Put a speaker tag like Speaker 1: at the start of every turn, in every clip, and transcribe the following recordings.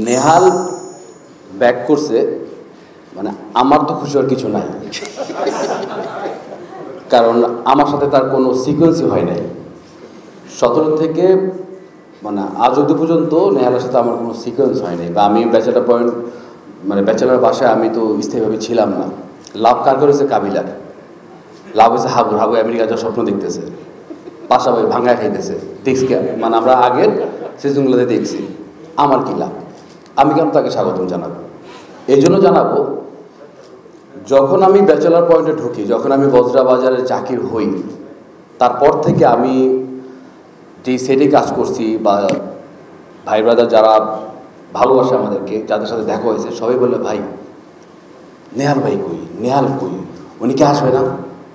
Speaker 1: Nehal back করছে, মানে আমার তো খুশি হওয়ার কিছু নাই, কারণ আমার সাথে তার কোনো সিকোয়েন্সই হয় নাই। 17 থেকে মানে আজ অবধি পর্যন্ত নেহালের সাথে আমার কোনো সিকোয়েন্স হয় নাই, বা আমি ব্যাচেলার পয়েন্ট মানে ব্যাচেলার বাসায় আমি তো স্থায়ীভাবে ছিলাম না। লাভ কার করেছে? কাবিলার। লাভ হয়েছে হাবুর। হাবু আমেরিকা যাওয়ার স্বপ্ন দেখতেছে, পাশাপাশি ভাঙায় খাইতেছে, দেখছি মানে আমরা আগের সিজনগুলোতে দেখছি। আমার কি লাভ? আমি কেন তাকে স্বাগতম জানাবো? এই জন্য জানাবো, যখন আমি ব্যাচেলার পয়েন্টে ঢুকি, যখন আমি বজরা বাজারের জাকির হই, তারপর থেকে আমি যেই সেটে কাজ করছি বা ভাই ব্রাদার যারা ভালোবাসে আমাদেরকে, যাদের সাথে দেখা হয়েছে, সবাই বললে ভাই নেহাল ভাই কই, নেহাল কই, উনি কি আসবে না?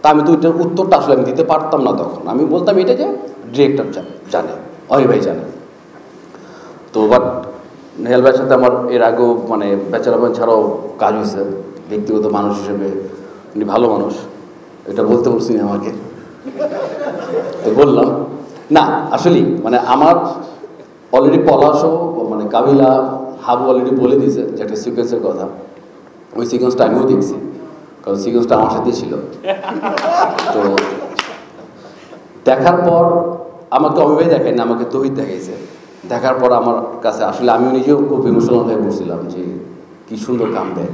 Speaker 1: তা আমি তো এটার উত্তরটা আসলে আমি দিতে পারতাম না তখন। আমি বলতাম এটা যে ডিরেক্টর জানে, অনি ভাই জানে। তো বাট নেহাল ভাইয়ের সাথে আমার এর আগেও মানে ব্যাচেলার পয়েন্ট ছাড়াও কাজ হয়েছে। ব্যক্তিগত মানুষ হিসেবে উনি ভালো মানুষ, এটা বলতে বলছিনি আমাকে, তো বললাম। না আসলেই মানে আমার অলরেডি পলাশও মানে কাবিলা হাবু অলরেডি বলে দিয়েছে যে একটা সিকোয়েন্সের কথা। ওই সিকোয়েন্সটা আমিও দেখছি, কারণ সিকোয়েন্সটা আমার সাথেই ছিল। তো দেখার পর আমাকে অমিভাই দেখায়নি, আমাকে তহিদ দেখাইছে। দেখার পর আমার কাছে আসলে আমিও নিজেও খুব ইমোশনাল হয়ে পড়ছিলাম যে কী সুন্দর কাম ব্যাক।